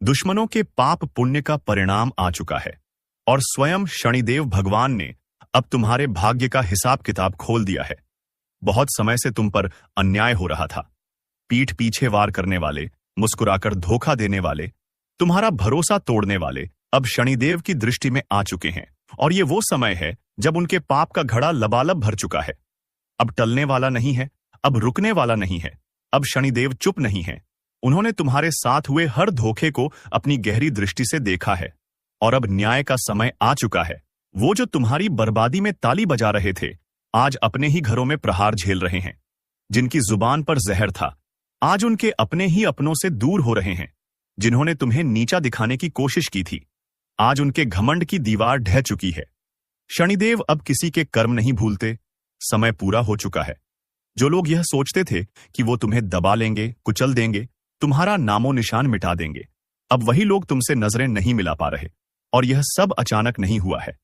दुश्मनों के पाप पुण्य का परिणाम आ चुका है और स्वयं शनिदेव भगवान ने अब तुम्हारे भाग्य का हिसाब किताब खोल दिया है। बहुत समय से तुम पर अन्याय हो रहा था। पीठ पीछे वार करने वाले, मुस्कुराकर धोखा देने वाले, तुम्हारा भरोसा तोड़ने वाले अब शनिदेव की दृष्टि में आ चुके हैं और ये वो समय है जब उनके पाप का घड़ा लबालब भर चुका है। अब टलने वाला नहीं है, अब रुकने वाला नहीं है। अब शनिदेव चुप नहीं है। उन्होंने तुम्हारे साथ हुए हर धोखे को अपनी गहरी दृष्टि से देखा है और अब न्याय का समय आ चुका है। वो जो तुम्हारी बर्बादी में ताली बजा रहे थे, आज अपने ही घरों में प्रहार झेल रहे हैं। जिनकी जुबान पर जहर था, आज उनके अपने ही अपनों से दूर हो रहे हैं। जिन्होंने तुम्हें नीचा दिखाने की कोशिश की थी, आज उनके घमंड की दीवार ढह चुकी है। शनिदेव अब किसी के कर्म नहीं भूलते। समय पूरा हो चुका है। जो लोग यह सोचते थे कि वो तुम्हें दबा लेंगे, कुचल देंगे, तुम्हारा नामो निशान मिटा देंगे, अब वही लोग तुमसे नजरें नहीं मिला पा रहे। और यह सब अचानक नहीं हुआ है।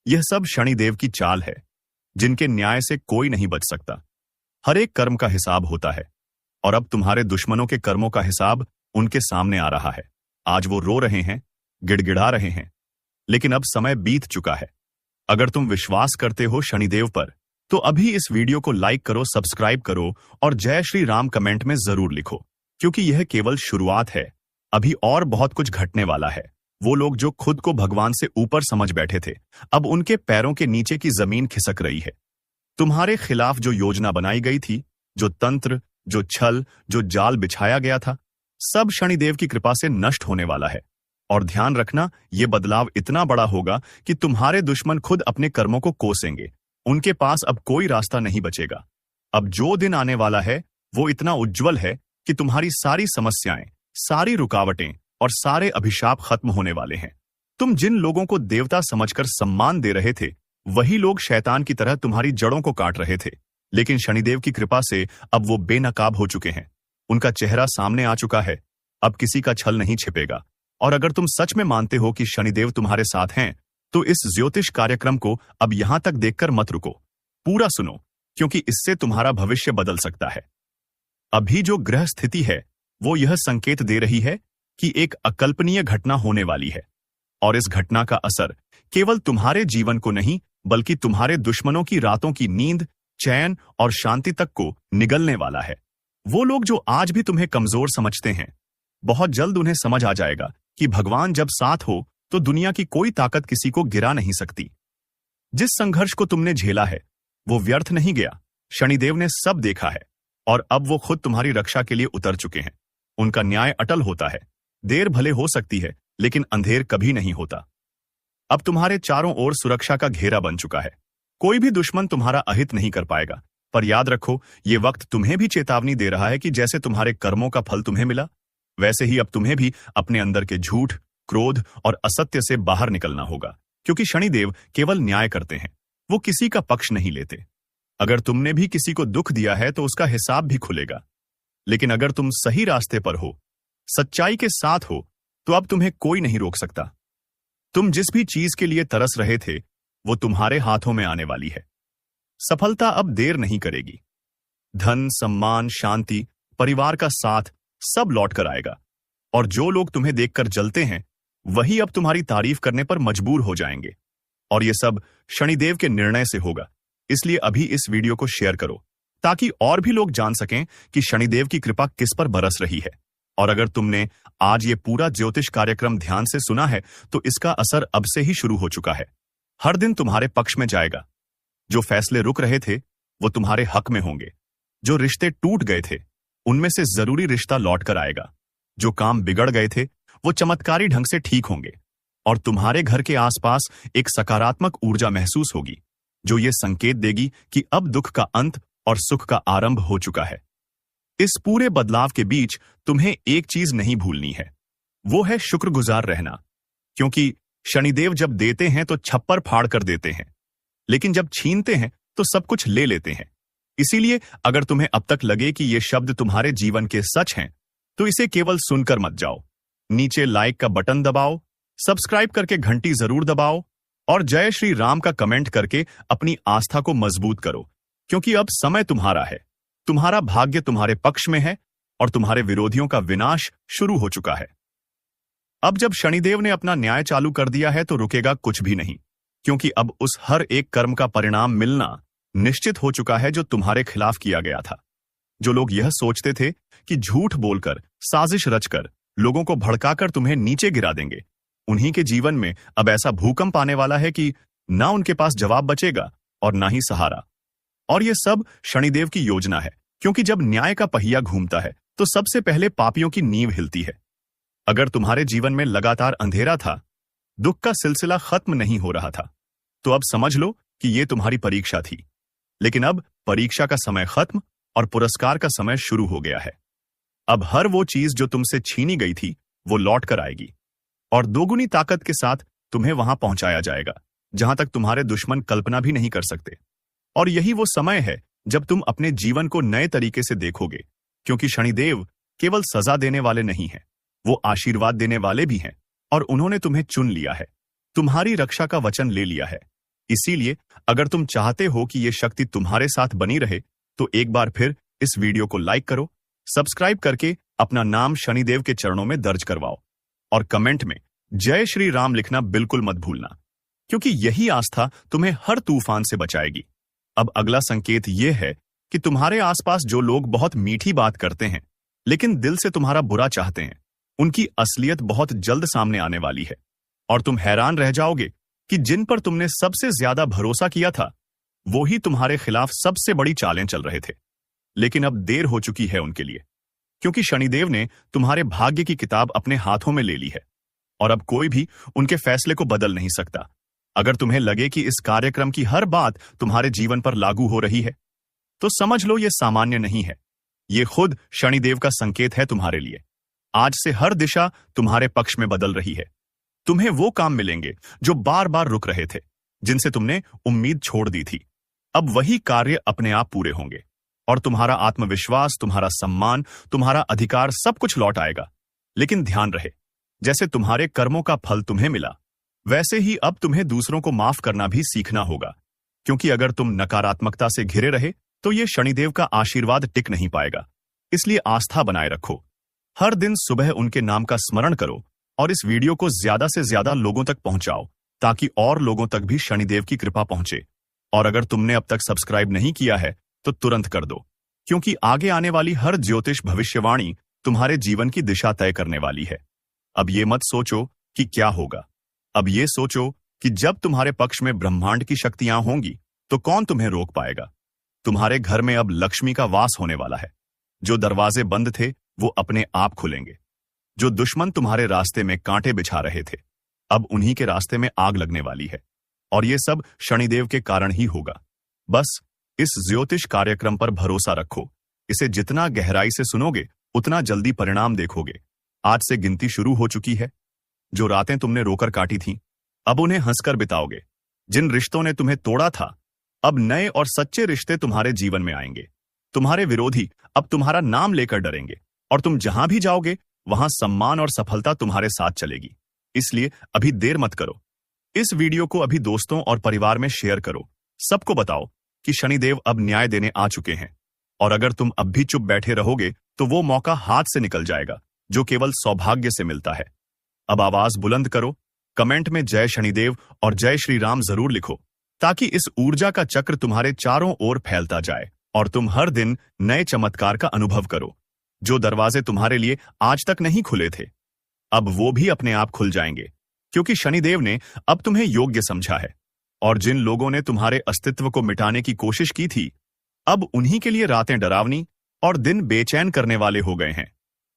यह सब शनिदेव की चाल है, जिनके न्याय से कोई नहीं बच सकता। हर एक कर्म का हिसाब होता है और अब तुम्हारे दुश्मनों के कर्मों का हिसाब उनके सामने आ रहा है। आज वो रो रहे हैं, गिड़गिड़ा रहे हैं, लेकिन अब समय बीत चुका है। अगर तुम विश्वास करते हो शनिदेव पर, तो अभी इस वीडियो को लाइक करो, सब्सक्राइब करो और जय श्री राम कमेंट में जरूर लिखो, क्योंकि यह केवल शुरुआत है। अभी और बहुत कुछ घटने वाला है। वो लोग जो खुद को भगवान से ऊपर समझ बैठे थे, अब उनके पैरों के नीचे की जमीन खिसक रही है। तुम्हारे खिलाफ जो योजना बनाई गई थी, जो तंत्र, जो छल, जो जाल बिछाया गया था, सब शनिदेव की कृपा से नष्ट होने वाला है। और ध्यान रखना, यह बदलाव इतना बड़ा होगा कि तुम्हारे दुश्मन खुद अपने कर्मों को कोसेंगे। उनके पास अब कोई रास्ता नहीं बचेगा। अब जो दिन आने वाला है वो इतना उज्जवल है कि तुम्हारी सारी समस्याएं, सारी रुकावटें और सारे अभिशाप खत्म होने वाले हैं। तुम जिन लोगों को देवता समझकर सम्मान दे रहे थे, वही लोग शैतान की तरह तुम्हारी जड़ों को काट रहे थे। लेकिन शनिदेव की कृपा से अब वो बेनकाब हो चुके हैं। उनका चेहरा सामने आ चुका है। अब किसी का छल नहीं छिपेगा। और अगर तुम सच में मानते हो कि शनिदेव तुम्हारे साथ हैं, तो इस ज्योतिष कार्यक्रम को अब यहां तक देखकर मत रुको। पूरा सुनो, क्योंकि इससे तुम्हारा भविष्य बदल सकता है। अभी जो ग्रह स्थिति है, वो यह संकेत दे रही है कि एक अकल्पनीय घटना होने वाली है। और इस घटना का असर केवल तुम्हारे जीवन को नहीं, बल्कि तुम्हारे दुश्मनों की रातों की नींद, चैन और शांति तक को निगलने वाला है। वो लोग जो आज भी तुम्हें कमजोर समझते हैं, बहुत जल्द उन्हें समझ आ जाएगा कि भगवान जब साथ हो तो दुनिया की कोई ताकत किसी को गिरा नहीं सकती। जिस संघर्ष को तुमने झेला है, वो व्यर्थ नहीं गया। शनिदेव ने सब देखा है और अब वो खुद तुम्हारी रक्षा के लिए उतर चुके हैं। उनका न्याय अटल होता है। देर भले हो सकती है, लेकिन अंधेर कभी नहीं होता। अब तुम्हारे चारों ओर सुरक्षा का घेरा बन चुका है। कोई भी दुश्मन तुम्हारा अहित नहीं कर पाएगा। पर याद रखो, ये वक्त तुम्हें भी चेतावनी दे रहा है कि जैसे तुम्हारे कर्मों का फल तुम्हें मिला, वैसे ही अब तुम्हें भी अपने अंदर के झूठ, क्रोध और असत्य से बाहर निकलना होगा। क्योंकि शनिदेव केवल न्याय करते हैं, वो किसी का पक्ष नहीं लेते। अगर तुमने भी किसी को दुख दिया है तो उसका हिसाब भी खुलेगा। लेकिन अगर तुम सही रास्ते पर हो, सच्चाई के साथ हो, तो अब तुम्हें कोई नहीं रोक सकता। तुम जिस भी चीज के लिए तरस रहे थे, वो तुम्हारे हाथों में आने वाली है। सफलता अब देर नहीं करेगी। धन, सम्मान, शांति, परिवार का साथ सब लौट कर आएगा। और जो लोग तुम्हें देखकर जलते हैं, वही अब तुम्हारी तारीफ करने पर मजबूर हो जाएंगे। और ये सब शनिदेव के निर्णय से होगा। इसलिए अभी इस वीडियो को शेयर करो, ताकि और भी लोग जान सकें कि शनिदेव की कृपा किस पर बरस रही है। और अगर तुमने आज ये पूरा ज्योतिष कार्यक्रम ध्यान से सुना है, तो इसका असर अब से ही शुरू हो चुका है। हर दिन तुम्हारे पक्ष में जाएगा। जो फैसले रुक रहे थे, वो तुम्हारे हक में होंगे। जो रिश्ते टूट गए थे, उनमें से जरूरी रिश्ता लौट कर आएगा। जो काम बिगड़ गए थे, वो चमत्कारी ढंग से ठीक होंगे। और तुम्हारे घर के आसपास एक सकारात्मक ऊर्जा महसूस होगी, जो ये संकेत देगी कि अब दुख का अंत और सुख का आरंभ हो चुका है। इस पूरे बदलाव के बीच तुम्हें एक चीज नहीं भूलनी है, वो है शुक्रगुजार रहना। क्योंकि शनिदेव जब देते हैं तो छप्पर फाड़ कर देते हैं, लेकिन जब छीनते हैं तो सब कुछ ले लेते हैं। इसीलिए अगर तुम्हें अब तक लगे कि ये शब्द तुम्हारे जीवन के सच हैं, तो इसे केवल सुनकर मत जाओ। नीचे लाइक का बटन दबाओ, सब्सक्राइब करके घंटी जरूर दबाओ और जय श्री राम का कमेंट करके अपनी आस्था को मजबूत करो। क्योंकि अब समय तुम्हारा है। तुम्हारा भाग्य तुम्हारे पक्ष में है और तुम्हारे विरोधियों का विनाश शुरू हो चुका है। अब जब शनिदेव ने अपना न्याय चालू कर दिया है तो रुकेगा कुछ भी नहीं, क्योंकि अब उस हर एक कर्म का परिणाम मिलना निश्चित हो चुका है जो तुम्हारे खिलाफ किया गया था। जो लोग यह सोचते थे कि झूठ बोलकर, साजिश रचकर, लोगों को भड़काकर तुम्हें नीचे गिरा देंगे, उन्हीं के जीवन में अब ऐसा भूकंप आने वाला है कि ना उनके पास जवाब बचेगा और ना ही सहारा। और यह सब शनिदेव की योजना है, क्योंकि जब न्याय का पहिया घूमता है तो सबसे पहले पापियों की नींव हिलती है। अगर तुम्हारे जीवन में लगातार अंधेरा था, दुख का सिलसिला खत्म नहीं हो रहा था, तो अब समझ लो कि यह तुम्हारी परीक्षा थी। लेकिन अब परीक्षा का समय खत्म और पुरस्कार का समय शुरू हो गया है। अब हर वो चीज जो तुमसे छीनी गई थी वो लौट कर आएगी और दोगुनी ताकत के साथ तुम्हें वहां पहुंचाया जाएगा जहां तक तुम्हारे दुश्मन कल्पना भी नहीं कर सकते। और यही वो समय है जब तुम अपने जीवन को नए तरीके से देखोगे, क्योंकि शनिदेव केवल सजा देने वाले नहीं हैं, वो आशीर्वाद देने वाले भी हैं और उन्होंने तुम्हें चुन लिया है, तुम्हारी रक्षा का वचन ले लिया है। इसीलिए अगर तुम चाहते हो कि यह शक्ति तुम्हारे साथ बनी रहे तो एक बार फिर इस वीडियो को लाइक करो, सब्सक्राइब करके अपना नाम शनिदेव के चरणों में दर्ज करवाओ और कमेंट में जय श्री राम लिखना बिल्कुल मत भूलना, क्योंकि यही आस्था तुम्हें हर तूफान से बचाएगी। अब अगला संकेत यह है कि तुम्हारे आसपास जो लोग बहुत मीठी बात करते हैं लेकिन दिल से तुम्हारा बुरा चाहते हैं, उनकी असलियत बहुत जल्द सामने आने वाली है और तुम हैरान रह जाओगे कि जिन पर तुमने सबसे ज्यादा भरोसा किया था वो ही तुम्हारे खिलाफ सबसे बड़ी चालें चल रहे थे। लेकिन अब देर हो चुकी है उनके लिए, क्योंकि शनिदेव ने तुम्हारे भाग्य की किताब अपने हाथों में ले ली है और अब कोई भी उनके फैसले को बदल नहीं सकता। अगर तुम्हें लगे कि इस कार्यक्रम की हर बात तुम्हारे जीवन पर लागू हो रही है तो समझ लो यह सामान्य नहीं है, यह खुद शनिदेव का संकेत है तुम्हारे लिए। आज से हर दिशा तुम्हारे पक्ष में बदल रही है। तुम्हें वो काम मिलेंगे जो बार बार रुक रहे थे, जिनसे तुमने उम्मीद छोड़ दी थी। अब वही कार्य अपने आप पूरे होंगे और तुम्हारा आत्मविश्वास, तुम्हारा सम्मान, तुम्हारा अधिकार सब कुछ लौट आएगा। लेकिन ध्यान रहे, जैसे तुम्हारे कर्मों का फल तुम्हें मिला, वैसे ही अब तुम्हें दूसरों को माफ करना भी सीखना होगा, क्योंकि अगर तुम नकारात्मकता से घिरे रहे तो यह शनिदेव का आशीर्वाद टिक नहीं पाएगा। इसलिए आस्था बनाए रखो, हर दिन सुबह उनके नाम का स्मरण करो और इस वीडियो को ज्यादा से ज्यादा लोगों तक पहुंचाओ ताकि और लोगों तक भी शनिदेव की कृपा पहुंचे। और अगर तुमने अब तक सब्सक्राइब नहीं किया है तो तुरंत कर दो, क्योंकि आगे आने वाली हर ज्योतिष भविष्यवाणी तुम्हारे जीवन की दिशा तय करने वाली है। अब ये मत सोचो कि क्या होगा, अब ये सोचो कि जब तुम्हारे पक्ष में ब्रह्मांड की शक्तियां होंगी तो कौन तुम्हें रोक पाएगा। तुम्हारे घर में अब लक्ष्मी का वास होने वाला है। जो दरवाजे बंद थे वो अपने आप खुलेंगे। जो दुश्मन तुम्हारे रास्ते में कांटे बिछा रहे थे, अब उन्हीं के रास्ते में आग लगने वाली है और ये सब शनिदेव के कारण ही होगा। बस इस ज्योतिष कार्यक्रम पर भरोसा रखो, इसे जितना गहराई से सुनोगे उतना जल्दी परिणाम देखोगे। आज से गिनती शुरू हो चुकी है। जो रातें तुमने रोकर काटी थीं, अब उन्हें हंसकर बिताओगे। जिन रिश्तों ने तुम्हें तोड़ा था, अब नए और सच्चे रिश्ते तुम्हारे जीवन में आएंगे। तुम्हारे विरोधी अब तुम्हारा नाम लेकर डरेंगे और तुम जहां भी जाओगे वहां सम्मान और सफलता तुम्हारे साथ चलेगी। इसलिए अभी देर मत करो, इस वीडियो को अभी दोस्तों और परिवार में शेयर करो। सबको बताओ कि शनिदेव अब न्याय देने आ चुके हैं और अगर तुम अब भी चुप बैठे रहोगे तो वो मौका हाथ से निकल जाएगा जो केवल सौभाग्य से मिलता है। अब आवाज बुलंद करो, कमेंट में जय शनिदेव और जय श्री राम जरूर लिखो, ताकि इस ऊर्जा का चक्र तुम्हारे चारों ओर फैलता जाए और तुम हर दिन नए चमत्कार का अनुभव करो। जो दरवाजे तुम्हारे लिए आज तक नहीं खुले थे, अब वो भी अपने आप खुल जाएंगे, क्योंकि शनिदेव ने अब तुम्हें योग्य समझा है। और जिन लोगों ने तुम्हारे अस्तित्व को मिटाने की कोशिश की थी, अब उन्हीं के लिए रातें डरावनी और दिन बेचैन करने वाले हो गए हैं।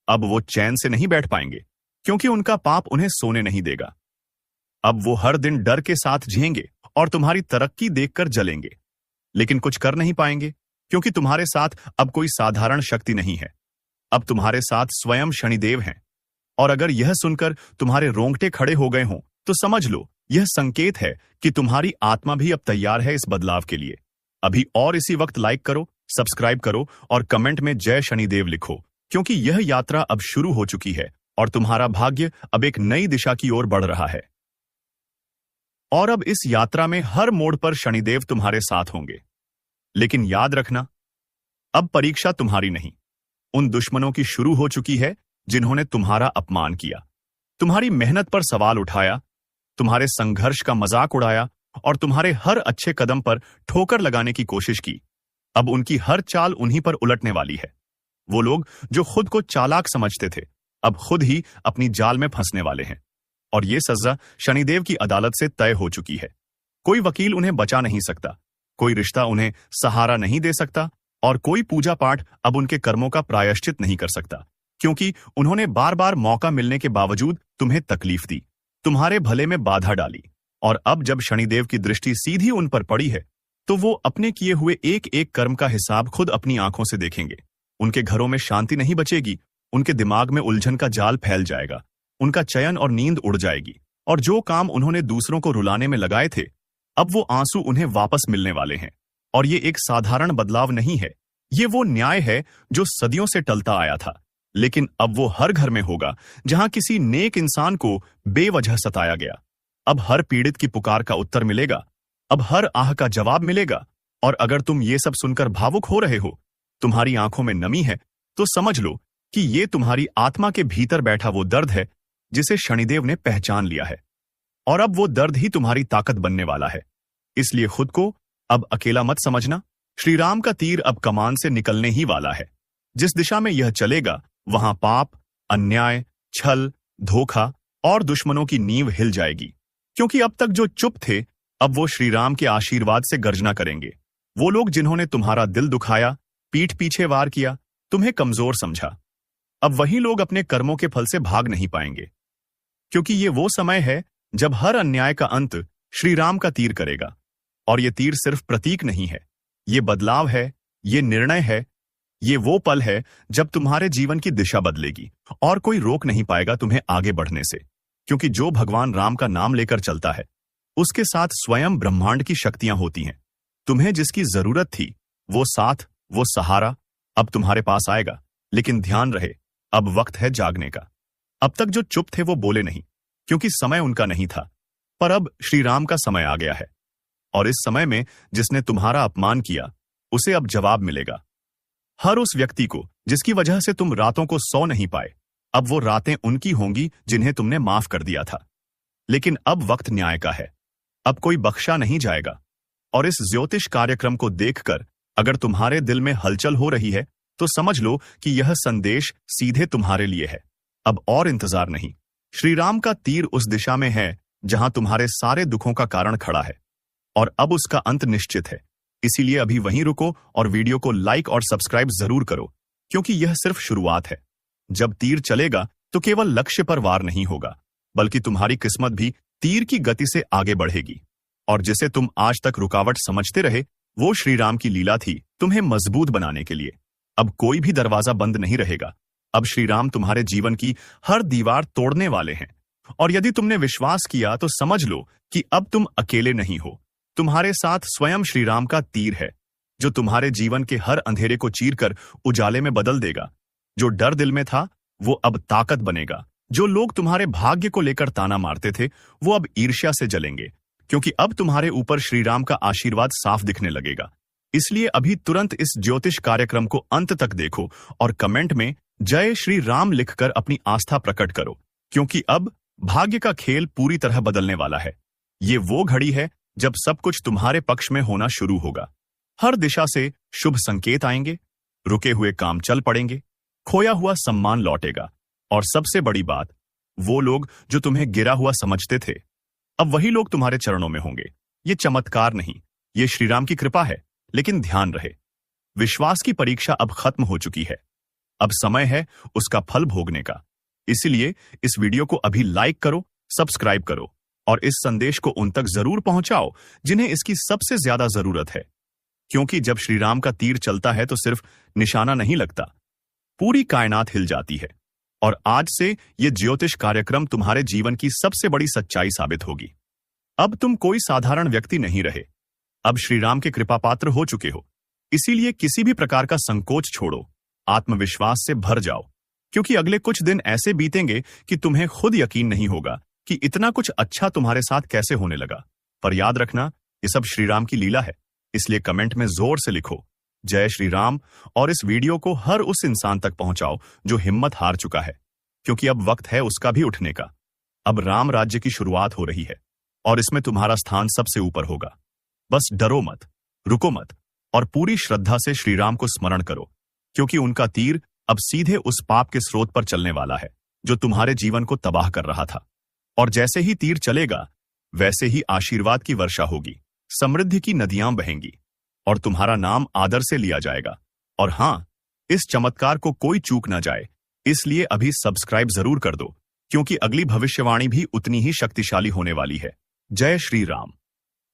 अब वो चैन से नहीं बैठ पाएंगे, क्योंकि उनका पाप उन्हें सोने नहीं देगा। अब वो हर दिन डर के साथ जिएंगे और तुम्हारी तरक्की देखकर जलेंगे, लेकिन कुछ कर नहीं पाएंगे, क्योंकि तुम्हारे साथ अब कोई साधारण शक्ति नहीं है। अब तुम्हारे साथ स्वयं शनिदेव हैं। और अगर यह सुनकर तुम्हारे रोंगटे खड़े हो गए हों तो समझ लो यह संकेत है कि तुम्हारी आत्मा भी अब तैयार है इस बदलाव के लिए। अभी और इसी वक्त लाइक करो, सब्सक्राइब करो और कमेंट में जय शनिदेव लिखो, क्योंकि यह यात्रा अब शुरू हो चुकी है और तुम्हारा भाग्य अब एक नई दिशा की ओर बढ़ रहा है। और अब इस यात्रा में हर मोड़ पर शनिदेव तुम्हारे साथ होंगे। लेकिन याद रखना, अब परीक्षा तुम्हारी नहीं, उन दुश्मनों की शुरू हो चुकी है जिन्होंने तुम्हारा अपमान किया। तुम्हारी मेहनत पर सवाल उठाया, तुम्हारे संघर्ष का मजाक उड़ाया और तुम्हारे हर अच्छे कदम पर ठोकर लगाने की कोशिश की। अब उनकी हर चाल उन्हीं पर उलटने वाली है। वो लोग जो खुद को चालाक समझते थे, अब खुद ही अपनी जाल में फंसने वाले हैं। और ये सजा शनिदेव की अदालत से तय हो चुकी है। कोई वकील उन्हें बचा नहीं सकता, कोई रिश्ता उन्हें सहारा नहीं दे सकता और कोई पूजा पाठ अब उनके कर्मों का प्रायश्चित नहीं कर सकता, क्योंकि उन्होंने बार बार मौका मिलने के बावजूद तुम्हें तकलीफ दी, तुम्हारे भले में बाधा डाली। और अब जब शनिदेव की दृष्टि सीधी उन पर पड़ी है, तो वो अपने किए हुए एक एक कर्म का हिसाब खुद अपनी आंखों से देखेंगे। उनके घरों में शांति नहीं बचेगी, उनके दिमाग में उलझन का जाल फैल जाएगा, उनका चयन और नींद उड़ जाएगी। और जो काम उन्होंने दूसरों को रुलाने में लगाए थे, अब वो आंसू उन्हें वापस मिलने वाले हैं। और ये एक साधारण बदलाव नहीं है, ये वो न्याय है जो सदियों से टलता आया था, लेकिन अब वो हर घर में होगा जहां किसी नेक इंसान को बेवजह सताया गया। अब हर पीड़ित की पुकार का उत्तर मिलेगा, अब हर आह का जवाब मिलेगा। और अगर तुम ये सब सुनकर भावुक हो रहे हो, तुम्हारी आंखों में नमी है, तो समझ लो कि ये तुम्हारी आत्मा के भीतर बैठा वो दर्द है जिसे शनिदेव ने पहचान लिया है। और अब वो दर्द ही तुम्हारी ताकत बनने वाला है। इसलिए खुद को अब अकेला मत समझना। श्री राम का तीर अब कमान से निकलने ही वाला है। जिस दिशा में यह चलेगा, वहां पाप, अन्याय, छल, धोखा और दुश्मनों की नींव हिल जाएगी। क्योंकि अब तक जो चुप थे, अब वो श्री राम के आशीर्वाद से गर्जना करेंगे। वो लोग जिन्होंने तुम्हारा दिल दुखाया, पीठ पीछे वार किया, तुम्हें कमजोर समझा, अब वही लोग अपने कर्मों के फल से भाग नहीं पाएंगे। क्योंकि ये वो समय है जब हर अन्याय का अंत श्री राम का तीर करेगा। और ये तीर सिर्फ प्रतीक नहीं है, ये बदलाव है, ये निर्णय है, ये वो पल है जब तुम्हारे जीवन की दिशा बदलेगी और कोई रोक नहीं पाएगा तुम्हें आगे बढ़ने से। क्योंकि जो भगवान राम का नाम लेकर चलता है, उसके साथ स्वयं ब्रह्मांड की शक्तियां होती हैं। तुम्हें जिसकी जरूरत थी, वो साथ, वो सहारा अब तुम्हारे पास आएगा। लेकिन ध्यान रहे, अब वक्त है जागने का। अब तक जो चुप थे वो बोले नहीं, क्योंकि समय उनका नहीं था। पर अब श्री राम का समय आ गया है। और इस समय में जिसने तुम्हारा अपमान किया, उसे अब जवाब मिलेगा। हर उस व्यक्ति को जिसकी वजह से तुम रातों को सो नहीं पाए, अब वो रातें उनकी होंगी जिन्हें तुमने माफ कर दिया था। लेकिन अब वक्त न्याय का है, अब कोई बख्शा नहीं जाएगा। और इस ज्योतिष कार्यक्रम को देखकर अगर तुम्हारे दिल में हलचल हो रही है, तो समझ लो कि यह संदेश सीधे तुम्हारे लिए है। अब और इंतजार नहीं, श्री राम का तीर उस दिशा में है जहां तुम्हारे सारे दुखों का कारण खड़ा है। और अब उसका अंत निश्चित है। इसीलिए अभी वहीं रुको और वीडियो को लाइक और सब्सक्राइब जरूर करो, क्योंकि यह सिर्फ शुरुआत है। जब तीर चलेगा तो केवल लक्ष्य पर वार नहीं होगा, बल्कि तुम्हारी किस्मत भी तीर की गति से आगे बढ़ेगी। और जिसे तुम आज तक रुकावट समझते रहे, वो श्री राम की लीला थी तुम्हें मजबूत बनाने के लिए। अब कोई भी दरवाजा बंद नहीं रहेगा। अब श्री राम तुम्हारे जीवन की हर दीवार तोड़ने वाले हैं। और यदि तुमने विश्वास किया तो समझ लो कि अब तुम अकेले नहीं हो। तुम्हारे साथ स्वयं श्री राम का तीर है, जो तुम्हारे जीवन के हर अंधेरे को चीरकर उजाले में बदल देगा। जो डर दिल में था, वो अब ताकत बनेगा। जो लोग तुम्हारे भाग्य को लेकर ताना मारते थे, वो अब ईर्ष्या से जलेंगे, क्योंकि अब तुम्हारे ऊपर श्री राम का आशीर्वाद साफ दिखने लगेगा। इसलिए अभी तुरंत इस ज्योतिष कार्यक्रम को अंत तक देखो और कमेंट में जय श्री राम लिखकर अपनी आस्था प्रकट करो, क्योंकि अब भाग्य का खेल पूरी तरह बदलने वाला है। ये वो घड़ी है जब सब कुछ तुम्हारे पक्ष में होना शुरू होगा। हर दिशा से शुभ संकेत आएंगे, रुके हुए काम चल पड़ेंगे, खोया हुआ सम्मान लौटेगा। और सबसे बड़ी बात, वो लोग जो तुम्हें गिरा हुआ समझते थे, अब वही लोग तुम्हारे चरणों में होंगे। ये चमत्कार नहीं, ये श्री राम की कृपा है। लेकिन ध्यान रहे, विश्वास की परीक्षा अब खत्म हो चुकी है। अब समय है उसका फल भोगने का। इसलिए इस वीडियो को अभी लाइक करो, सब्सक्राइब करो और इस संदेश को उन तक जरूर पहुंचाओ जिन्हें इसकी सबसे ज्यादा जरूरत है। क्योंकि जब श्री राम का तीर चलता है तो सिर्फ निशाना नहीं लगता, पूरी कायनात हिल जाती है। और आज से ये ज्योतिष कार्यक्रम तुम्हारे जीवन की सबसे बड़ी सच्चाई साबित होगी। अब तुम कोई साधारण व्यक्ति नहीं रहे, अब श्री राम के कृपा पात्र हो चुके हो। इसीलिए किसी भी प्रकार का संकोच छोड़ो, आत्मविश्वास से भर जाओ, क्योंकि अगले कुछ दिन ऐसे बीतेंगे कि तुम्हें खुद यकीन नहीं होगा कि इतना कुछ अच्छा तुम्हारे साथ कैसे होने लगा। पर याद रखना, ये सब श्री राम की लीला है। इसलिए कमेंट में जोर से लिखो जय श्री राम और इस वीडियो को हर उस इंसान तक पहुंचाओ जो हिम्मत हार चुका है, क्योंकि अब वक्त है उसका भी उठने का। अब राम राज्य की शुरुआत हो रही है और इसमें तुम्हारा स्थान सबसे ऊपर होगा। बस डरो मत, रुको मत और पूरी श्रद्धा से श्री राम को स्मरण करो, क्योंकि उनका तीर अब सीधे उस पाप के स्रोत पर चलने वाला है जो तुम्हारे जीवन को तबाह कर रहा था। और जैसे ही तीर चलेगा वैसे ही आशीर्वाद की वर्षा होगी, समृद्धि की नदियां बहेंगी और तुम्हारा नाम आदर से लिया जाएगा। और हां, इस चमत्कार को कोई चूक ना जाए, इसलिए अभी सब्सक्राइब जरूर कर दो, क्योंकि अगली भविष्यवाणी भी उतनी ही शक्तिशाली होने वाली है। जय श्री राम।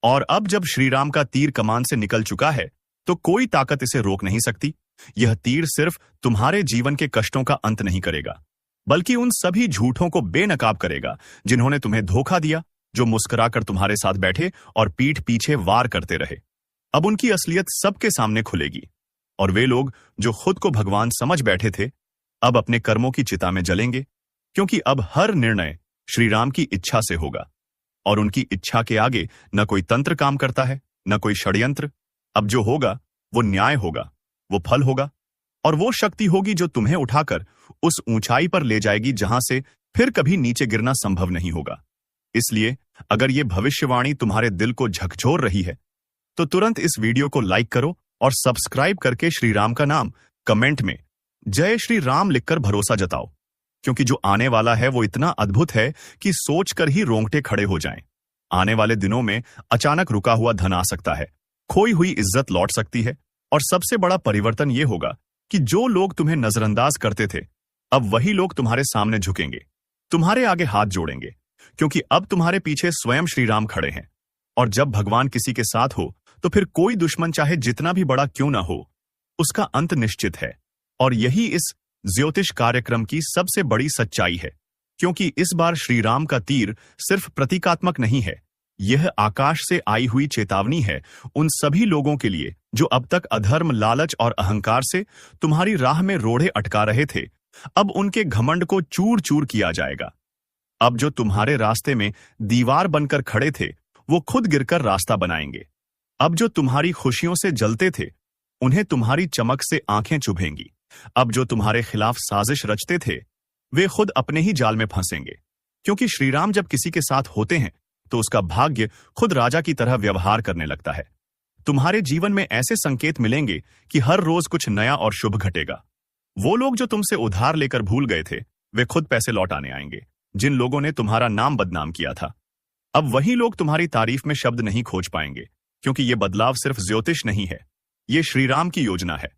और अब जब श्री राम का तीर कमान से निकल चुका है तो कोई ताकत इसे रोक नहीं सकती। यह तीर सिर्फ तुम्हारे जीवन के कष्टों का अंत नहीं करेगा, बल्कि उन सभी झूठों को बेनकाब करेगा जिन्होंने तुम्हें धोखा दिया, जो मुस्कुराकर तुम्हारे साथ बैठे और पीठ पीछे वार करते रहे। अब उनकी असलियत सबके सामने खुलेगी और वे लोग जो खुद को भगवान समझ बैठे थे अब अपने कर्मों की चिता में जलेंगे, क्योंकि अब हर निर्णय श्री राम की इच्छा से होगा और उनकी इच्छा के आगे न कोई तंत्र काम करता है, न कोई षड्यंत्र। अब जो होगा वो न्याय होगा, वो फल होगा और वो शक्ति होगी जो तुम्हें उठाकर उस ऊंचाई पर ले जाएगी जहां से फिर कभी नीचे गिरना संभव नहीं होगा। इसलिए अगर ये भविष्यवाणी तुम्हारे दिल को झकझोर रही है तो तुरंत इस वीडियो को लाइक करो और सब्सक्राइब करके श्री राम का नाम कमेंट में जय श्री राम लिखकर भरोसा जताओ, क्योंकि जो आने वाला है वो इतना अद्भुत है कि सोचकर ही रोंगटे खड़े हो जाएं। आने वाले दिनों में अचानक रुका हुआ धन आ सकता है, खोई हुई इज्जत लौट सकती है और सबसे बड़ा परिवर्तन ये होगा कि जो लोग तुम्हें नजरअंदाज करते थे अब वही लोग तुम्हारे सामने झुकेंगे, तुम्हारे आगे हाथ जोड़ेंगे, क्योंकि अब तुम्हारे पीछे स्वयं श्री राम खड़े हैं। और जब भगवान किसी के साथ हो तो फिर कोई दुश्मन चाहे जितना भी बड़ा क्यों ना हो, उसका अंत निश्चित है। और यही इस ज्योतिष कार्यक्रम की सबसे बड़ी सच्चाई है, क्योंकि इस बार श्री राम का तीर सिर्फ प्रतीकात्मक नहीं है, यह आकाश से आई हुई चेतावनी है उन सभी लोगों के लिए जो अब तक अधर्म, लालच और अहंकार से तुम्हारी राह में रोड़े अटका रहे थे। अब उनके घमंड को चूर चूर किया जाएगा। अब जो तुम्हारे रास्ते में दीवार बनकर खड़े थे वो खुद गिरकर रास्ता बनाएंगे। अब जो तुम्हारी खुशियों से जलते थे उन्हें तुम्हारी चमक से आंखें चुभेंगी। अब जो तुम्हारे खिलाफ साजिश रचते थे वे खुद अपने ही जाल में फंसेंगे, क्योंकि श्रीराम जब किसी के साथ होते हैं तो उसका भाग्य खुद राजा की तरह व्यवहार करने लगता है। तुम्हारे जीवन में ऐसे संकेत मिलेंगे कि हर रोज कुछ नया और शुभ घटेगा। वो लोग जो तुमसे उधार लेकर भूल गए थे वे खुद पैसे लौटाने आएंगे। जिन लोगों ने तुम्हारा नाम बदनाम किया था अब वही लोग तुम्हारी तारीफ में शब्द नहीं खोज पाएंगे, क्योंकि ये बदलाव सिर्फ ज्योतिष नहीं है, ये श्रीराम की योजना है।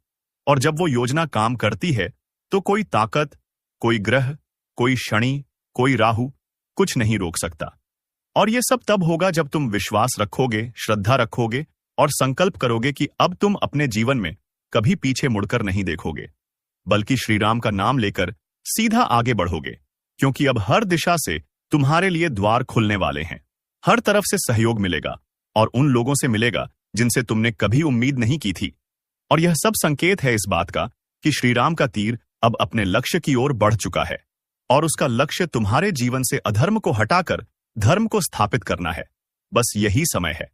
और जब वो योजना काम करती है तो कोई ताकत, कोई ग्रह, कोई शनि, कोई राहु कुछ नहीं रोक सकता। और ये सब तब होगा जब तुम विश्वास रखोगे, श्रद्धा रखोगे और संकल्प करोगे कि अब तुम अपने जीवन में कभी पीछे मुड़कर नहीं देखोगे, बल्कि श्रीराम का नाम लेकर सीधा आगे बढ़ोगे, क्योंकि अब हर दिशा से तुम्हारे लिए द्वार खुलने वाले हैं। हर तरफ से सहयोग मिलेगा और उन लोगों से मिलेगा जिनसे तुमने कभी उम्मीद नहीं की थी। और यह सब संकेत है इस बात का कि श्रीराम का तीर अब अपने लक्ष्य की ओर बढ़ चुका है और उसका लक्ष्य तुम्हारे जीवन से अधर्म को हटाकर धर्म को स्थापित करना है। बस यही समय है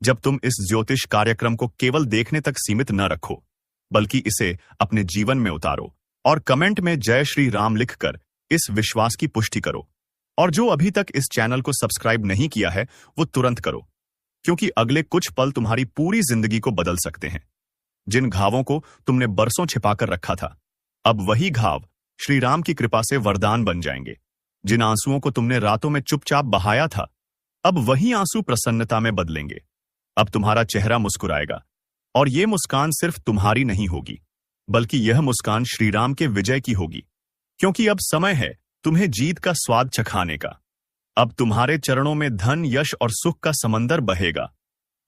जब तुम इस ज्योतिष कार्यक्रम को केवल देखने तक सीमित न रखो, बल्कि इसे अपने जीवन में उतारो और कमेंट में जय श्री राम लिखकर इस विश्वास की पुष्टि करो। और जो अभी तक इस चैनल को सब्सक्राइब नहीं किया है वो तुरंत करो, क्योंकि अगले कुछ पल तुम्हारी पूरी जिंदगी को बदल सकते हैं। जिन घावों को तुमने बरसों छिपाकर रखा था अब वही घाव श्री राम की कृपा से वरदान बन जाएंगे। जिन आंसुओं को तुमने रातों में चुपचाप बहाया था अब वही आंसू प्रसन्नता में बदलेंगे। अब तुम्हारा चेहरा मुस्कुराएगा और ये मुस्कान सिर्फ तुम्हारी नहीं होगी, बल्कि यह मुस्कान श्रीराम के विजय की होगी, क्योंकि अब समय है तुम्हें जीत का स्वाद चखाने का। अब तुम्हारे चरणों में धन, यश और सुख का समंदर बहेगा।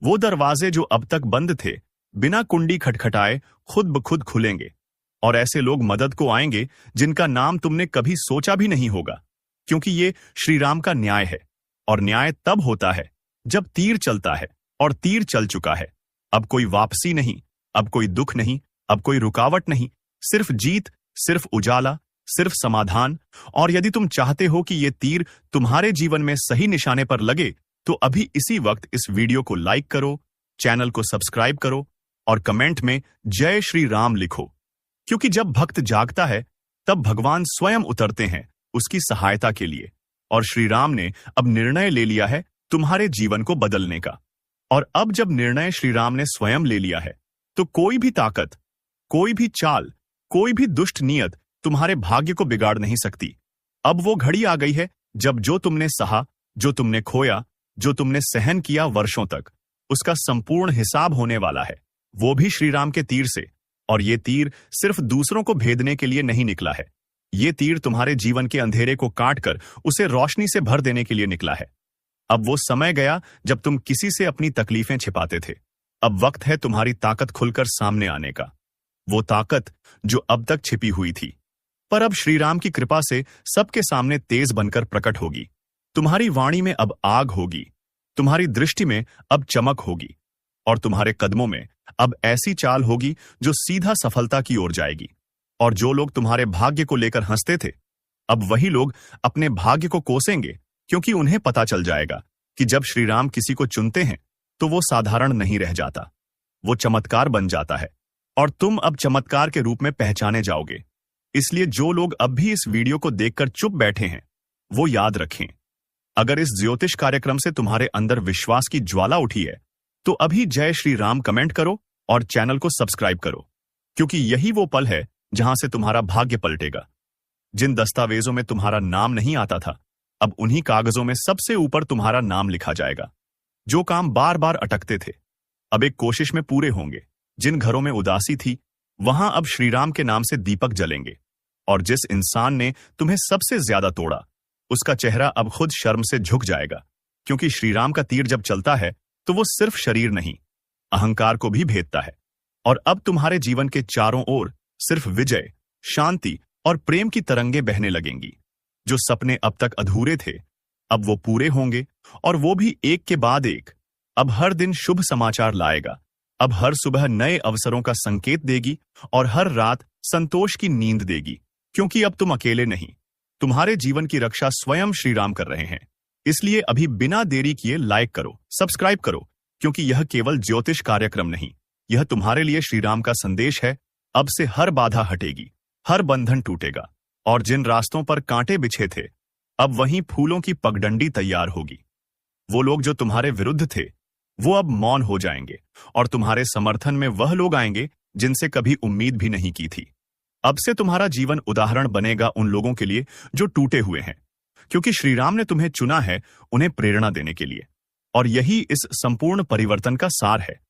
वो दरवाजे जो अब तक बंद थे बिना कुंडी खटखटाए खुद ब खुद खुलेंगे और ऐसे लोग मदद को आएंगे जिनका नाम तुमने कभी सोचा भी नहीं होगा, क्योंकि ये श्रीराम का न्याय है। और न्याय तब होता है जब तीर चलता है, और तीर चल चुका है। अब कोई वापसी नहीं, अब कोई दुख नहीं, अब कोई रुकावट नहीं, सिर्फ जीत, सिर्फ उजाला, सिर्फ समाधान। और यदि तुम चाहते हो कि ये तीर तुम्हारे जीवन में सही निशाने पर लगे तो अभी इसी वक्त इस वीडियो को लाइक करो, चैनल को सब्सक्राइब करो और कमेंट में जय श्री राम लिखो, क्योंकि जब भक्त जागता है तब भगवान स्वयं उतरते हैं उसकी सहायता के लिए। और श्री राम ने अब निर्णय ले लिया है तुम्हारे जीवन को बदलने का। और अब जब निर्णय श्री राम ने स्वयं ले लिया है, तो कोई भी ताकत, कोई भी चाल, कोई भी दुष्ट नियत तुम्हारे भाग्य को बिगाड़ नहीं सकती। अब वो घड़ी आ गई है जब जो तुमने सहा, जो तुमने खोया, जो तुमने सहन किया वर्षों तक, उसका संपूर्ण हिसाब होने वाला है, वो भी श्री राम के तीर से। और ये तीर सिर्फ दूसरों को भेदने के लिए नहीं निकला है, ये तीर तुम्हारे जीवन के अंधेरे को काटकर उसे रोशनी से भर देने के लिए निकला है। अब वो समय गया जब तुम किसी से अपनी तकलीफें छिपाते थे। अब वक्त है तुम्हारी ताकत खुलकर सामने आने का, वो ताकत जो अब तक छिपी हुई थी, पर अब श्री राम की कृपा से सबके सामने तेज बनकर प्रकट होगी। तुम्हारी वाणी में अब आग होगी, तुम्हारी दृष्टि में अब चमक होगी, और तुम्हारे कदमों में अब ऐसी चाल होगी जो सीधा सफलता की ओर जाएगी। और जो लोग तुम्हारे भाग्य को लेकर हंसते थे, अब वही लोग अपने भाग्य को कोसेंगे, क्योंकि उन्हें पता चल जाएगा कि जब श्री राम किसी को चुनते हैं तो वो साधारण नहीं रह जाता, वो चमत्कार बन जाता है, और तुम अब चमत्कार के रूप में पहचाने जाओगे। इसलिए जो लोग अब भी इस वीडियो को देखकर चुप बैठे हैं, वो याद रखें, अगर इस ज्योतिष कार्यक्रम से तुम्हारे अंदर विश्वास की ज्वाला उठी है, तो अभी जय श्री राम कमेंट करो और चैनल को सब्सक्राइब करो, क्योंकि यही वो पल है जहां से तुम्हारा भाग्य पलटेगा। जिन दस्तावेजों में तुम्हारा नाम नहीं आता था, अब उन्हीं कागजों में सबसे ऊपर तुम्हारा नाम लिखा जाएगा। जो काम बार बार अटकते थे, अब एक कोशिश में पूरे होंगे। जिन घरों में उदासी थी, वहां अब श्रीराम के नाम से दीपक जलेंगे। और जिस इंसान ने तुम्हें सबसे ज्यादा तोड़ा, उसका चेहरा अब खुद शर्म से झुक जाएगा, क्योंकि श्रीराम का तीर जब चलता है तो वो सिर्फ शरीर नहीं, अहंकार को भी भेदता है। और अब तुम्हारे जीवन के चारों ओर सिर्फ विजय, शांति और प्रेम की तरंगे बहने लगेंगी। जो सपने अब तक अधूरे थे, अब वो पूरे होंगे, और वो भी एक के बाद एक। अब हर दिन शुभ समाचार लाएगा, अब हर सुबह नए अवसरों का संकेत देगी, और हर रात संतोष की नींद देगी, क्योंकि अब तुम अकेले नहीं, तुम्हारे जीवन की रक्षा स्वयं श्रीराम कर रहे हैं। इसलिए अभी बिना देरी किए लाइक करो, सब्सक्राइब करो, क्योंकि यह केवल ज्योतिष कार्यक्रम नहीं, यह तुम्हारे लिए श्रीराम का संदेश है। अब से हर बाधा हटेगी, हर बंधन टूटेगा, और जिन रास्तों पर कांटे बिछे थे, अब वहीं फूलों की पगडंडी तैयार होगी। वो लोग जो तुम्हारे विरुद्ध थे, वो अब मौन हो जाएंगे, और तुम्हारे समर्थन में वह लोग आएंगे जिनसे कभी उम्मीद भी नहीं की थी। अब से तुम्हारा जीवन उदाहरण बनेगा उन लोगों के लिए जो टूटे हुए हैं, क्योंकि श्रीराम ने तुम्हें चुना है उन्हें प्रेरणा देने के लिए। और यही इस संपूर्ण परिवर्तन का सार है।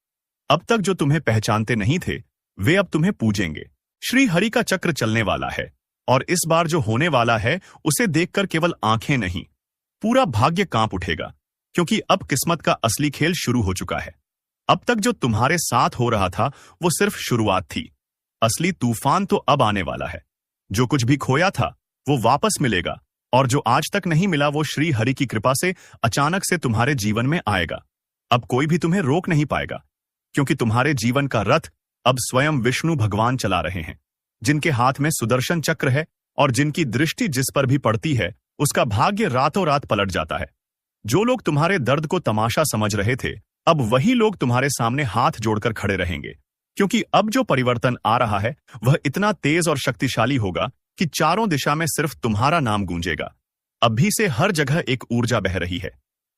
अब तक जो तुम्हें पहचानते नहीं थे, वे अब तुम्हें पूजेंगे। श्री हरि का चक्र चलने वाला है, और इस बार जो होने वाला है उसे देखकर केवल आंखें नहीं, पूरा भाग्य कांप उठेगा, क्योंकि अब किस्मत का असली खेल शुरू हो चुका है। अब तक जो तुम्हारे साथ हो रहा था वो सिर्फ शुरुआत थी, असली तूफान तो अब आने वाला है। जो कुछ भी खोया था वो वापस मिलेगा, और जो आज तक नहीं मिला वो श्री हरि की कृपा से अचानक से तुम्हारे जीवन में आएगा। अब कोई भी तुम्हें रोक नहीं पाएगा, क्योंकि तुम्हारे जीवन का रथ अब स्वयं विष्णु भगवान चला रहे हैं, जिनके हाथ में सुदर्शन चक्र है, और जिनकी दृष्टि जिस पर भी पड़ती है उसका भाग्य रातों रात पलट जाता है। जो लोग तुम्हारे दर्द को तमाशा समझ रहे थे, अब वही लोग तुम्हारे सामने हाथ जोड़कर खड़े रहेंगे, क्योंकि अब जो परिवर्तन आ रहा है वह इतना तेज और शक्तिशाली होगा कि चारों दिशा में सिर्फ तुम्हारा नाम गूंजेगा। अभी से हर जगह एक ऊर्जा बह रही है,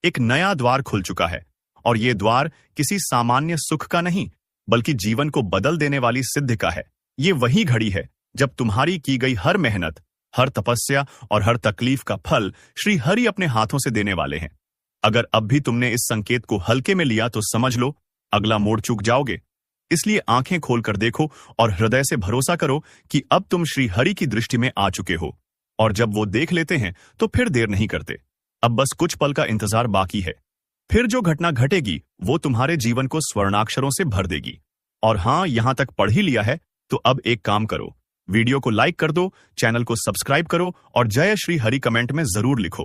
एक नया द्वार खुल चुका है, और ये द्वार किसी सामान्य सुख का नहीं, बल्कि जीवन को बदल देने वाली सिद्धि का है। ये वही घड़ी है जब तुम्हारी की गई हर मेहनत, हर तपस्या और हर तकलीफ का फल श्री हरि अपने हाथों से देने वाले हैं। अगर अब भी तुमने इस संकेत को हल्के में लिया तो समझ लो अगला मोड़ चूक जाओगे। इसलिए आंखें खोलकर देखो और हृदय से भरोसा करो कि अब तुम श्री हरि की दृष्टि में आ चुके हो, और जब वो देख लेते हैं तो फिर देर नहीं करते। अब बस कुछ पल का इंतजार बाकी है, फिर जो घटना घटेगी वो तुम्हारे जीवन को स्वर्णाक्षरों से भर देगी। और हां, यहां तक पढ़ ही लिया है तो अब एक काम करो, वीडियो को लाइक कर दो, चैनल को सब्सक्राइब करो, और जय श्री हरि कमेंट में जरूर लिखो,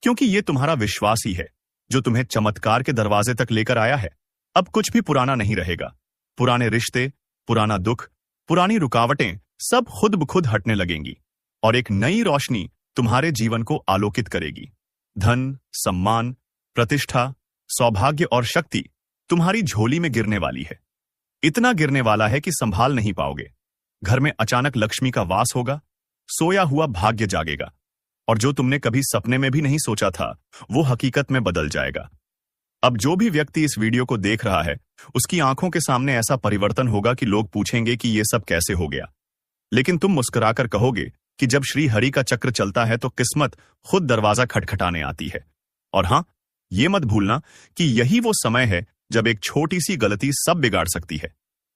क्योंकि ये तुम्हारा विश्वास ही है जो तुम्हें चमत्कार के दरवाजे तक लेकर आया है। अब कुछ भी पुराना नहीं रहेगा, पुराने रिश्ते, पुराना दुख, पुरानी रुकावटें सब खुद ब खुद हटने लगेंगी, और एक नई रोशनी तुम्हारे जीवन को आलोकित करेगी। धन, सम्मान, प्रतिष्ठा, सौभाग्य और शक्ति तुम्हारी झोली में गिरने वाली है। इतना गिरने वाला है कि संभाल नहीं पाओगे। घर में अचानक लक्ष्मी का वास होगा, सोया हुआ भाग्य जागेगा, और जो तुमने कभी सपने में भी नहीं सोचा था वो हकीकत में बदल जाएगा। अब जो भी व्यक्ति इस वीडियो को देख रहा है उसकी आंखों के सामने ऐसा परिवर्तन होगा कि लोग पूछेंगे कि ये सब कैसे हो गया, लेकिन तुम मुस्कुराकर कहोगे कि जब श्री हरि का चक्र चलता है तो किस्मत खुद दरवाजा खटखटाने आती है। और हां, ये मत भूलना कि यही वो समय है जब एक छोटी सी गलती सब बिगाड़ सकती है।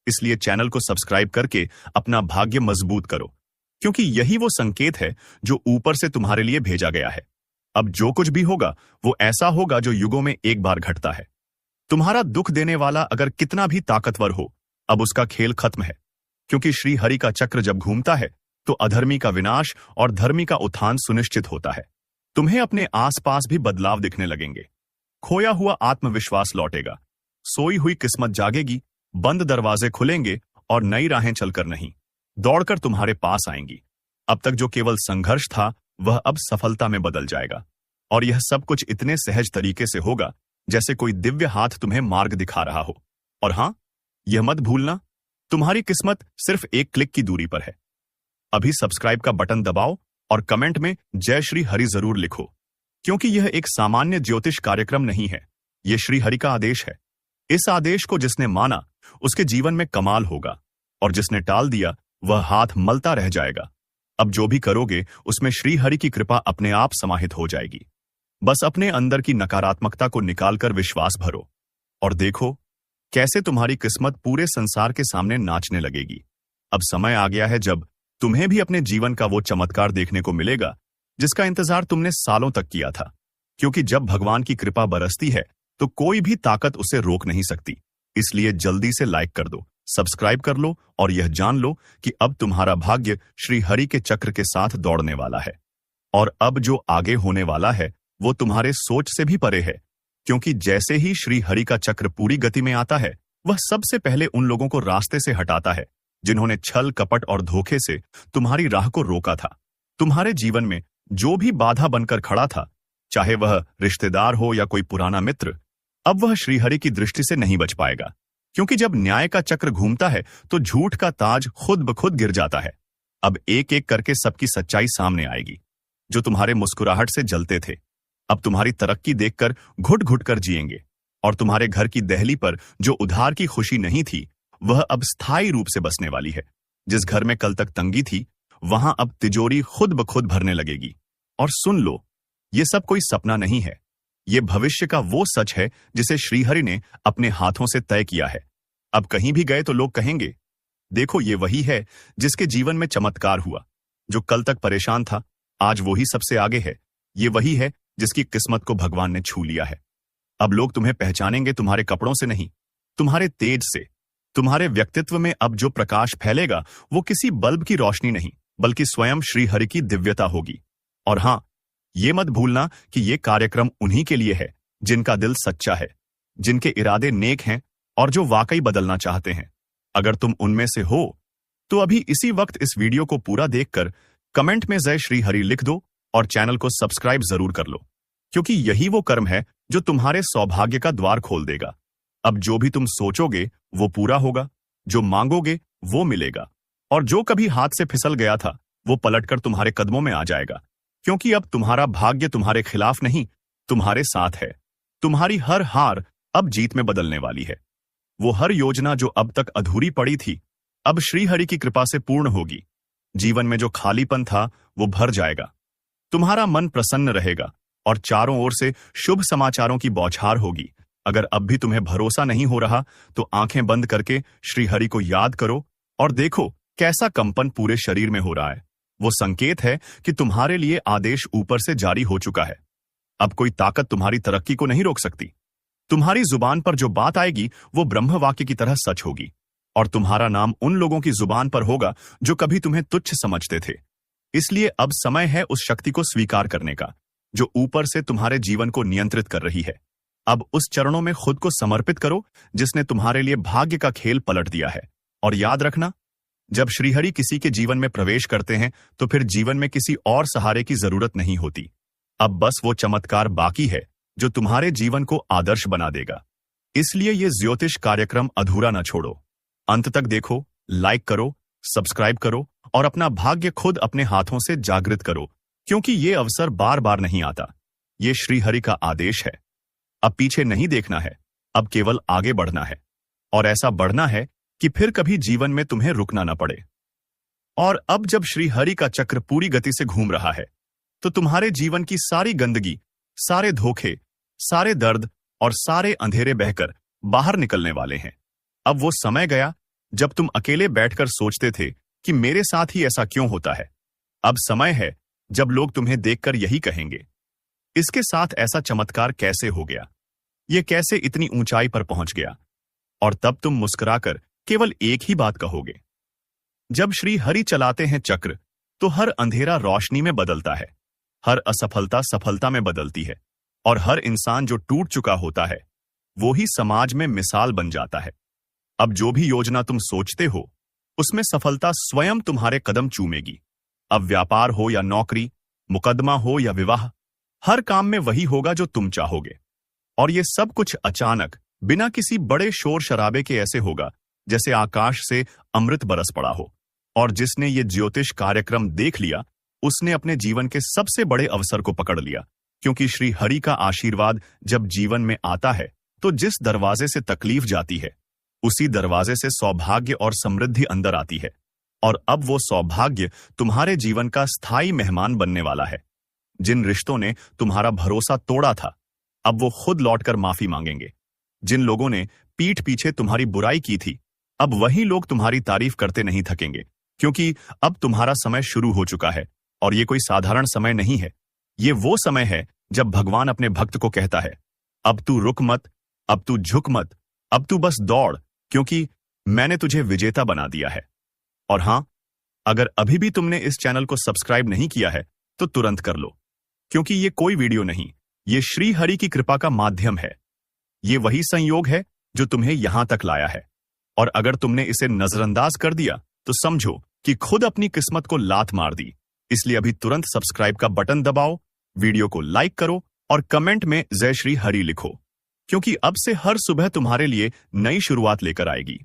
इसलिए चैनल को सब्सक्राइब करके अपना भाग्य मजबूत करो, क्योंकि यही वो संकेत है जो ऊपर से तुम्हारे लिए भेजा गया है। अब जो कुछ भी होगा वो ऐसा होगा जो युगों में एक बार घटता है। तुम्हारा दुख देने वाला अगर कितना भी ताकतवर हो, अब उसका खेल खत्म है, क्योंकि श्री हरि का चक्र जब घूमता है तो अधर्मी का विनाश और धर्मी का उत्थान सुनिश्चित होता है। तुम्हें अपने आसपास भी बदलाव दिखने लगेंगे। खोया हुआ आत्मविश्वास लौटेगा, सोई हुई किस्मत जागेगी, बंद दरवाजे खुलेंगे और नई राहें चलकर नहीं, दौड़कर तुम्हारे पास आएंगी। अब तक जो केवल संघर्ष था वह अब सफलता में बदल जाएगा, और यह सब कुछ इतने सहज तरीके से होगा जैसे कोई दिव्य हाथ तुम्हें मार्ग दिखा रहा हो। और हां, यह मत भूलना, तुम्हारी किस्मत सिर्फ एक क्लिक की दूरी पर है। अभी सब्सक्राइब का बटन दबाओ और कमेंट में जय श्री हरि जरूर लिखो, क्योंकि यह एक सामान्य ज्योतिष कार्यक्रम नहीं है, यह श्री हरि का आदेश है। इस आदेश को जिसने माना उसके जीवन में कमाल होगा, और जिसने टाल दिया वह हाथ मलता रह जाएगा। अब जो भी करोगे उसमें श्री हरि की कृपा अपने आप समाहित हो जाएगी। बस अपने अंदर की नकारात्मकता को निकालकर विश्वास भरो और देखो कैसे तुम्हारी किस्मत पूरे संसार के सामने नाचने लगेगी। अब समय आ गया है जब तुम्हें भी अपने जीवन का वो चमत्कार देखने को मिलेगा जिसका इंतजार तुमने सालों तक किया था, क्योंकि जब भगवान की कृपा बरसती है तो कोई भी ताकत उसे रोक नहीं सकती। इसलिए जल्दी से लाइक कर दो, सब्सक्राइब कर लो और यह जान लो कि अब तुम्हारा भाग्य श्री हरि के चक्र के साथ दौड़ने वाला है। और अब जो आगे होने वाला है वो तुम्हारे सोच से भी परे है, क्योंकि जैसे ही श्री हरि का चक्र पूरी गति में आता है वह सबसे पहले उन लोगों को रास्ते से हटाता है जिन्होंने छल कपट और धोखे से तुम्हारी राह को रोका था। तुम्हारे जीवन में जो भी बाधा बनकर खड़ा था, चाहे वह रिश्तेदार हो या कोई पुराना मित्र, अब वह श्रीहरि की दृष्टि से नहीं बच पाएगा, क्योंकि जब न्याय का चक्र घूमता है तो झूठ का ताज खुद ब खुद गिर जाता है। अब एक एक करके सबकी सच्चाई सामने आएगी। जो तुम्हारे मुस्कुराहट से जलते थे अब तुम्हारी तरक्की देखकर घुट घुट कर जिएंगे, और तुम्हारे घर की दहली पर जो उधार की खुशी नहीं थी वह अब स्थायी रूप से बसने वाली है। जिस घर में कल तक तंगी थी वहां अब तिजोरी खुद ब खुद भरने लगेगी। और सुन लो, ये सब कोई सपना नहीं है, ये भविष्य का वो सच है जिसे श्रीहरि ने अपने हाथों से तय किया है। अब कहीं भी गए तो लोग कहेंगे, देखो ये वही है जिसके जीवन में चमत्कार हुआ। जो कल तक परेशान था आज वही सबसे आगे है। ये वही है जिसकी किस्मत को भगवान ने छू लिया है। अब लोग तुम्हें पहचानेंगे तुम्हारे कपड़ों से नहीं, तुम्हारे तेज से। तुम्हारे व्यक्तित्व में अब जो प्रकाश फैलेगा वो किसी बल्ब की रोशनी नहीं बल्कि स्वयं श्रीहरि की दिव्यता होगी। और हां, ये मत भूलना कि ये कार्यक्रम उन्हीं के लिए है जिनका दिल सच्चा है, जिनके इरादे नेक हैं और जो वाकई बदलना चाहते हैं। अगर तुम उनमें से हो तो अभी इसी वक्त इस वीडियो को पूरा देखकर कमेंट में जय श्री हरि लिख दो और चैनल को सब्सक्राइब जरूर कर लो, क्योंकि यही वो कर्म है जो तुम्हारे सौभाग्य का द्वार खोल देगा। अब जो भी तुम सोचोगे वो पूरा होगा, जो मांगोगे वो मिलेगा, और जो कभी हाथ से फिसल गया था वो पलटकर तुम्हारे कदमों में आ जाएगा, क्योंकि अब तुम्हारा भाग्य तुम्हारे खिलाफ नहीं तुम्हारे साथ है। तुम्हारी हर हार अब जीत में बदलने वाली है। वो हर योजना जो अब तक अधूरी पड़ी थी अब श्रीहरि की कृपा से पूर्ण होगी। जीवन में जो खालीपन था वो भर जाएगा। तुम्हारा मन प्रसन्न रहेगा और चारों ओर से शुभ समाचारों की बौछार होगी। अगर अब भी तुम्हें भरोसा नहीं हो रहा तो आंखें बंद करके श्रीहरि को याद करो और देखो कैसा कंपन पूरे शरीर में हो रहा है। वो संकेत है कि तुम्हारे लिए आदेश ऊपर से जारी हो चुका है। अब कोई ताकत तुम्हारी तरक्की को नहीं रोक सकती। तुम्हारी जुबान पर जो बात आएगी वो ब्रह्म वाक्य की तरह सच होगी, और तुम्हारा नाम उन लोगों की जुबान पर होगा जो कभी तुम्हें तुच्छ समझते थे। इसलिए अब समय है उस शक्ति को स्वीकार करने का जो ऊपर से तुम्हारे जीवन को नियंत्रित कर रही है। अब उस चरणों में खुद को समर्पित करो जिसने तुम्हारे लिए भाग्य का खेल पलट दिया है। और याद रखना, जब श्रीहरि किसी के जीवन में प्रवेश करते हैं तो फिर जीवन में किसी और सहारे की जरूरत नहीं होती। अब बस वो चमत्कार बाकी है जो तुम्हारे जीवन को आदर्श बना देगा। इसलिए ये ज्योतिष कार्यक्रम अधूरा न छोड़ो, अंत तक देखो, लाइक करो, सब्सक्राइब करो और अपना भाग्य खुद अपने हाथों से जागृत करो, क्योंकि ये अवसर बार बार नहीं आता। ये श्रीहरि का आदेश है। अब पीछे नहीं देखना है, अब केवल आगे बढ़ना है। और ऐसा बढ़ना है कि फिर कभी जीवन में तुम्हें रुकना न पड़े। और अब जब श्रीहरि का चक्र पूरी गति से घूम रहा है, तो तुम्हारे जीवन की सारी गंदगी, सारे धोखे, सारे दर्द और सारे अंधेरे बहकर बाहर निकलने वाले हैं। अब वो समय गया जब तुम अकेले बैठकर सोचते थे कि मेरे साथ ही ऐसा क्यों होता है। अब समय है जब लोग तुम्हें देखकर यही कहेंगे, इसके साथ ऐसा चमत्कार कैसे हो गया, ये कैसे इतनी ऊंचाई पर पहुंच गया। और तब तुम मुस्कुराकर केवल एक ही बात कहोगे, जब श्री हरि चलाते हैं चक्र, तो हर अंधेरा रोशनी में बदलता है, हर असफलता सफलता में बदलती है, और हर इंसान जो टूट चुका होता है वो ही समाज में मिसाल बन जाता है। अब जो भी योजना तुम सोचते हो, उसमें सफलता स्वयं तुम्हारे कदम चूमेगी। अब व्यापार हो या नौकरी, मुकदमा हो या विवाह, हर काम में वही होगा जो तुम चाहोगे। और ये सब कुछ अचानक, बिना किसी बड़े शोर शराबे के ऐसे होगा जैसे आकाश से अमृत बरस पड़ा हो। और जिसने ये ज्योतिष कार्यक्रम देख लिया, उसने अपने जीवन के सबसे बड़े अवसर को पकड़ लिया। क्योंकि श्री हरि का आशीर्वाद जब जीवन में आता है, तो जिस दरवाजे से तकलीफ जाती है, उसी दरवाजे से सौभाग्य और समृद्धि अंदर आती है। और अब वो सौभाग्य तुम्हारे जीवन का स्थायी मेहमान बनने वाला है। जिन रिश्तों ने तुम्हारा भरोसा तोड़ा था, अब वो खुद लौटकर माफी मांगेंगे। जिन लोगों ने पीठ पीछे तुम्हारी बुराई की थी, अब वही लोग तुम्हारी तारीफ करते नहीं थकेंगे। क्योंकि अब तुम्हारा समय शुरू हो चुका है, और ये कोई साधारण समय नहीं है। ये वो समय है जब भगवान अपने भक्त को कहता है, अब तू रुक मत, अब तू झुक मत, अब तू बस दौड़, क्योंकि मैंने तुझे विजेता बना दिया है। और हां, अगर अभी भी तुमने इस चैनल को सब्सक्राइब नहीं किया है, तो तुरंत कर लो। क्योंकि ये कोई वीडियो नहीं, ये श्री हरि की कृपा का माध्यम है। ये वही संयोग है जो तुम्हें यहां तक लाया है। और अगर तुमने इसे नजरअंदाज कर दिया, तो समझो कि खुद अपनी किस्मत को लात मार दी। इसलिए अभी तुरंत सब्सक्राइब का बटन दबाओ, वीडियो को लाइक करो और कमेंट में जय श्री हरि लिखो। क्योंकि अब से हर सुबह तुम्हारे लिए नई शुरुआत लेकर आएगी।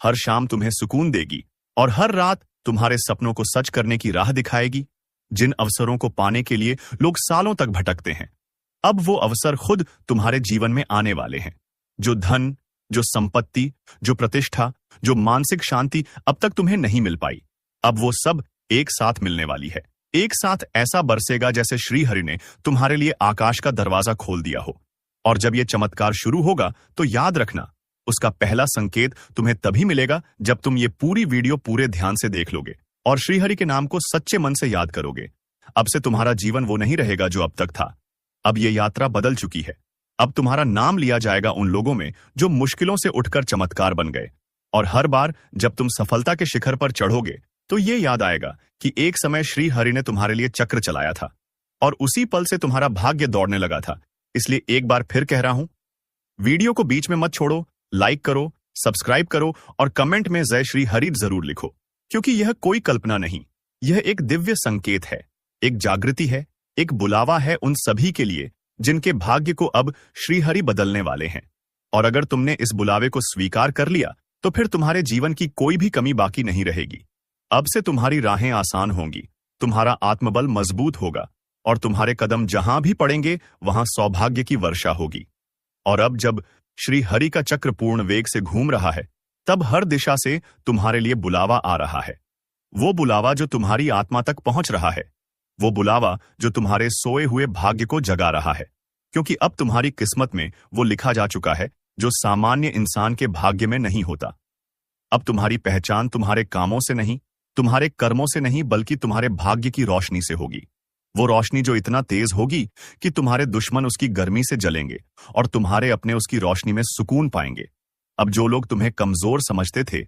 हर शाम तुम्हें सुकून देगी, और हर रात तुम्हारे सपनों को सच करने की राह दिखाएगी। जिन अवसरों को पाने के लिए लोग सालों तक भटकते हैं, अब वो अवसर खुद तुम्हारे जीवन में आने वाले हैं। जो धन, जो संपत्ति, जो प्रतिष्ठा, जो मानसिक शांति अब तक तुम्हें नहीं मिल पाई, अब वो सब एक साथ मिलने वाली है। एक साथ ऐसा बरसेगा जैसे श्री हरि ने तुम्हारे लिए आकाश का दरवाजा खोल दिया हो। और जब ये चमत्कार शुरू होगा, तो याद रखना, उसका पहला संकेत तुम्हें तभी मिलेगा जब तुम ये पूरी वीडियो पूरे ध्यान से देख लोगे और श्रीहरि के नाम को सच्चे मन से याद करोगे। अब से तुम्हारा जीवन वो नहीं रहेगा जो अब तक था। अब ये यात्रा बदल चुकी है। अब तुम्हारा नाम लिया जाएगा उन लोगों में जो मुश्किलों से उठकर चमत्कार बन गए। और हर बार जब तुम सफलता के शिखर पर चढ़ोगे, तो ये याद आएगा कि एक समय श्री हरि ने तुम्हारे लिए चक्र चलाया था, और उसी पल से तुम्हारा भाग्य दौड़ने लगा था। इसलिए एक बार फिर कह रहा हूं, वीडियो को बीच में मत छोड़ो, लाइक करो, सब्सक्राइब करो और कमेंट में जय श्री हरि जरूर लिखो। क्योंकि यह कोई कल्पना नहीं, यह एक दिव्य संकेत है, एक जागृति है, एक बुलावा है उन सभी के लिए जिनके भाग्य को अब श्रीहरि बदलने वाले हैं। और अगर तुमने इस बुलावे को स्वीकार कर लिया, तो फिर तुम्हारे जीवन की कोई भी कमी बाकी नहीं रहेगी। अब से तुम्हारी राहें आसान होंगी, तुम्हारा आत्मबल मजबूत होगा, और तुम्हारे कदम जहां भी पड़ेंगे वहां सौभाग्य की वर्षा होगी। और अब जब श्री हरि का चक्र पूर्ण वेग से घूम रहा है, तब हर दिशा से तुम्हारे लिए बुलावा आ रहा है। वो बुलावा जो तुम्हारी आत्मा तक पहुंच रहा है, वो बुलावा जो तुम्हारे सोए हुए भाग्य को जगा रहा है। क्योंकि अब तुम्हारी किस्मत में वो लिखा जा चुका है जो सामान्य इंसान के भाग्य में नहीं होता। अब तुम्हारी पहचान तुम्हारे कामों से नहीं, तुम्हारे कर्मों से नहीं, बल्कि तुम्हारे भाग्य की रोशनी से होगी। वो रोशनी जो इतना तेज होगी कि तुम्हारे दुश्मन उसकी गर्मी से जलेंगे और तुम्हारे अपने उसकी रोशनी में सुकून पाएंगे। अब जो लोग तुम्हें कमजोर समझते थे,